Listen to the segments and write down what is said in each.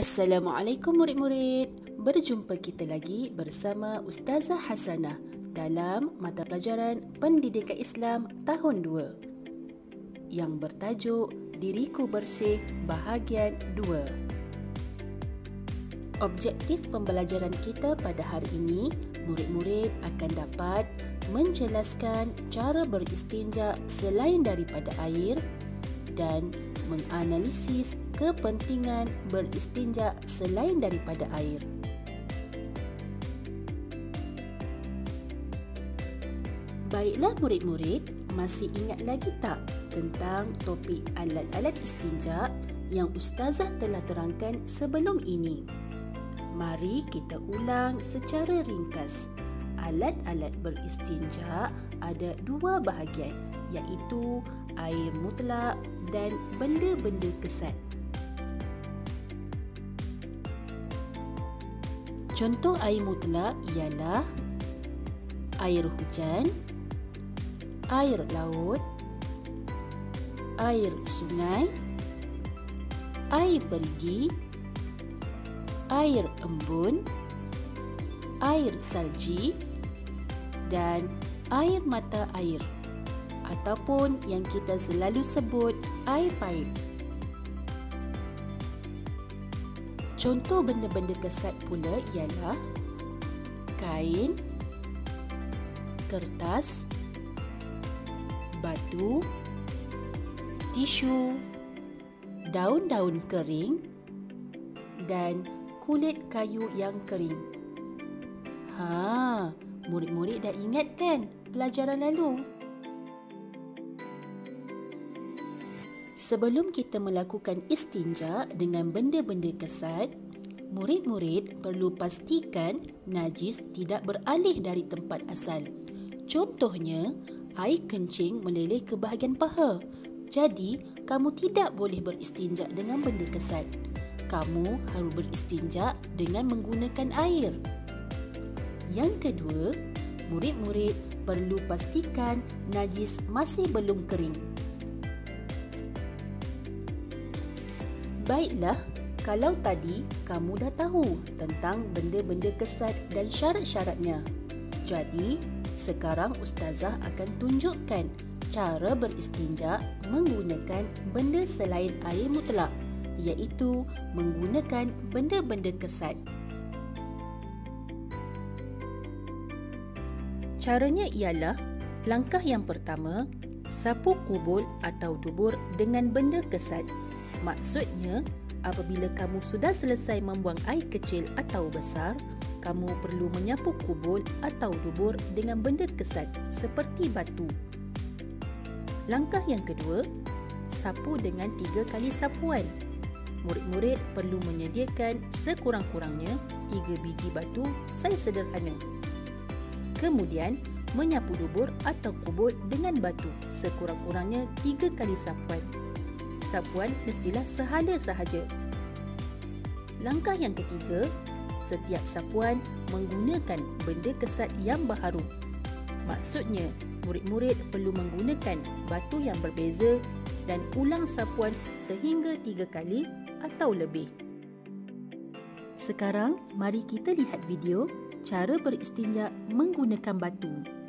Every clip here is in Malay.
Assalamualaikum murid-murid. Berjumpa kita lagi bersama Ustazah Hasanah dalam mata pelajaran Pendidikan Islam tahun 2 yang bertajuk Diriku Bersih bahagian 2. Objektif pembelajaran kita pada hari ini, murid-murid akan dapat menjelaskan cara beristinja selain daripada air dan menganalisis kepentingan beristinja selain daripada air. Baiklah murid-murid, masih ingat lagi tak tentang topik alat-alat istinja yang Ustazah telah terangkan sebelum ini? Mari kita ulang secara ringkas. Alat-alat beristinja ada dua bahagian, iaitu air mutlak dan benda-benda kesat. Contoh air mutlak ialah air hujan, air laut, air sungai, air perigi, air embun, air salji dan air mata air ataupun yang kita selalu sebut air paip. Contoh benda-benda kesat pula ialah kain, kertas, batu, tisu, daun-daun kering dan kulit kayu yang kering. Murid-murid dah ingat kan pelajaran lalu? Sebelum kita melakukan istinja dengan benda-benda kesat, murid-murid perlu pastikan najis tidak beralih dari tempat asal. Contohnya, air kencing meleleh ke bahagian paha. Jadi, kamu tidak boleh beristinja dengan benda kesat. Kamu harus beristinja dengan menggunakan air. Yang kedua, murid-murid perlu pastikan najis masih belum kering. Baiklah, kalau tadi kamu dah tahu tentang benda-benda kesat dan syarat-syaratnya. Jadi, sekarang Ustazah akan tunjukkan cara beristinja menggunakan benda selain air mutlak, iaitu menggunakan benda-benda kesat. Caranya ialah, langkah yang pertama, sapu kubul atau dubur dengan benda kesat. Maksudnya, apabila kamu sudah selesai membuang air kecil atau besar, kamu perlu menyapu kubul atau dubur dengan benda kesat seperti batu. Langkah yang kedua, sapu dengan 3 kali sapuan. Murid-murid perlu menyediakan sekurang-kurangnya 3 biji batu saiz sederhana. Kemudian, menyapu dubur atau kubul dengan batu sekurang-kurangnya 3 kali sapuan. Sapuan mestilah sehala sahaja. Langkah yang ketiga, setiap sapuan menggunakan benda kesat yang baharu. Maksudnya, murid-murid perlu menggunakan batu yang berbeza dan ulang sapuan sehingga 3 kali atau lebih. Sekarang, mari kita lihat video cara beristinja menggunakan batu.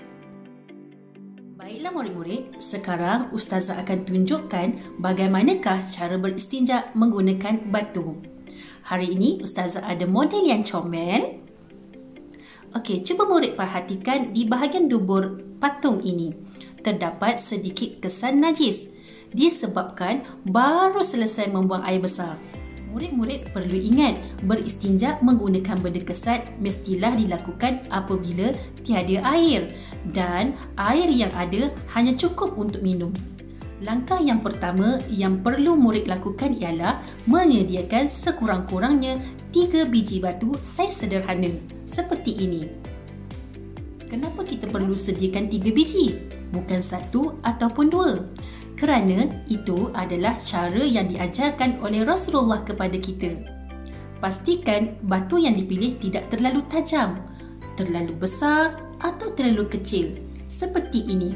Baiklah murid-murid, sekarang Ustazah akan tunjukkan bagaimanakah cara beristinja menggunakan batu. Hari ini Ustazah ada model yang comel. Okey, cuba murid perhatikan di bahagian dubur patung ini. Terdapat sedikit kesan najis disebabkan baru selesai membuang air besar. Murid-murid perlu ingat, beristinja menggunakan benda kesat mestilah dilakukan apabila tiada air dan air yang ada hanya cukup untuk minum. Langkah yang pertama yang perlu murid lakukan ialah menyediakan sekurang-kurangnya 3 biji batu saiz sederhana seperti ini. Kenapa kita perlu sediakan 3 biji? Bukan 1 ataupun 2. Kerana itu adalah cara yang diajarkan oleh Rasulullah kepada kita. Pastikan batu yang dipilih tidak terlalu tajam, terlalu besar atau terlalu kecil. Seperti ini.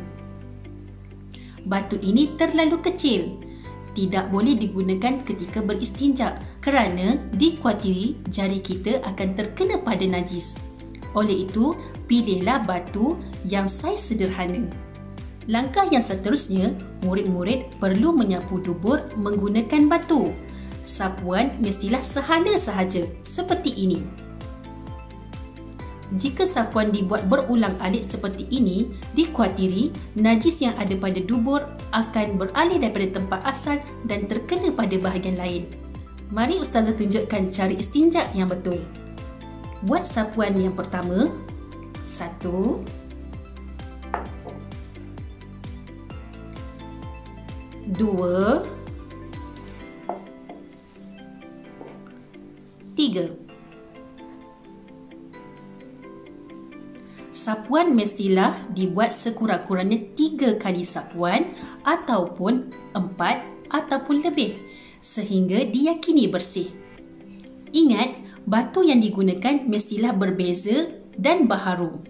Batu ini terlalu kecil. Tidak boleh digunakan ketika beristinja kerana dikhawatiri jari kita akan terkena pada najis. Oleh itu, pilihlah batu yang saiz sederhana. Langkah yang seterusnya, murid-murid perlu menyapu dubur menggunakan batu. Sapuan mestilah sehala sahaja, seperti ini. Jika sapuan dibuat berulang-alik seperti ini, dikhawatiri najis yang ada pada dubur akan beralih daripada tempat asal dan terkena pada bahagian lain. Mari Ustazah tunjukkan cara istinja yang betul. Buat sapuan yang pertama. 1, 2, 3. Sapuan mestilah dibuat sekurang-kurangnya 3 kali sapuan ataupun 4 ataupun lebih sehingga diyakini bersih. Ingat, batu yang digunakan mestilah berbeza dan berharum.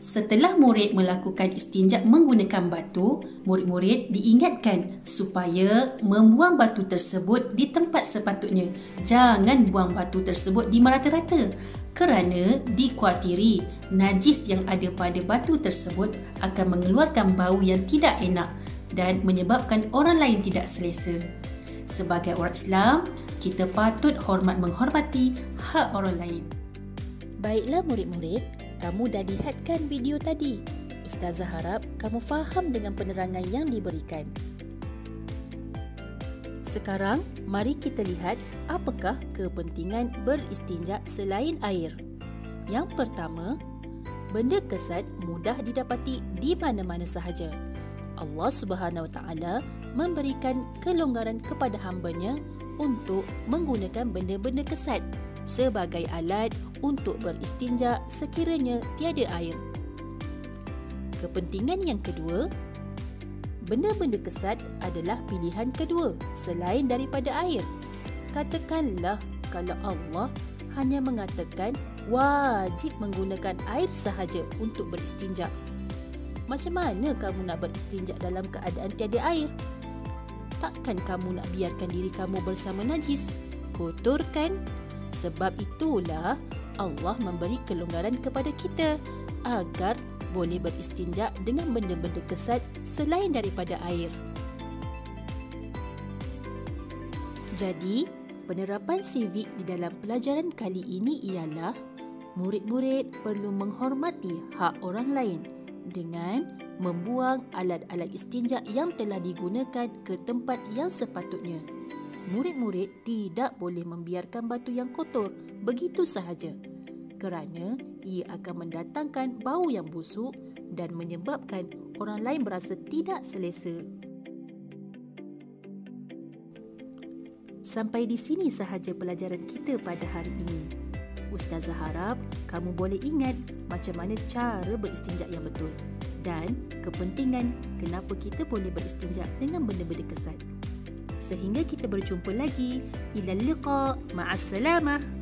Setelah murid melakukan istinja menggunakan batu, murid-murid diingatkan supaya membuang batu tersebut di tempat sepatutnya. Jangan buang batu tersebut di merata-rata kerana dikhawatiri najis yang ada pada batu tersebut akan mengeluarkan bau yang tidak enak dan menyebabkan orang lain tidak selesa. Sebagai orang Islam, kita patut menghormati hak orang lain. Baiklah murid-murid, kamu dah lihat kan video tadi? Ustazah harap kamu faham dengan penerangan yang diberikan. Sekarang, mari kita lihat apakah kepentingan beristinja selain air. Yang pertama, benda kesat mudah didapati di mana-mana sahaja. Allah Subhanahu Wa Taala memberikan kelonggaran kepada hamba-Nya untuk menggunakan benda-benda kesat sebagai alat untuk beristinja sekiranya tiada air. Kepentingan yang kedua, benda-benda kesat adalah pilihan kedua selain daripada air. Katakanlah kalau Allah hanya mengatakan wajib menggunakan air sahaja untuk beristinja. Macam mana kamu nak beristinja dalam keadaan tiada air? Takkan kamu nak biarkan diri kamu bersama najis? Kotor kan? Sebab itulah Allah memberi kelonggaran kepada kita agar boleh beristinja dengan benda-benda kesat selain daripada air. Jadi, penerapan civic di dalam pelajaran kali ini ialah murid-murid perlu menghormati hak orang lain dengan membuang alat-alat istinja yang telah digunakan ke tempat yang sepatutnya. Murid-murid tidak boleh membiarkan batu yang kotor begitu sahaja kerana ia akan mendatangkan bau yang busuk dan menyebabkan orang lain berasa tidak selesa. Sampai di sini sahaja pelajaran kita pada hari ini. Ustazah harap kamu boleh ingat macam mana cara beristinja yang betul dan kepentingan kenapa kita boleh beristinja dengan benda-benda kesat. Sehingga kita berjumpa lagi. Ilal liqa. Ma'assalamah.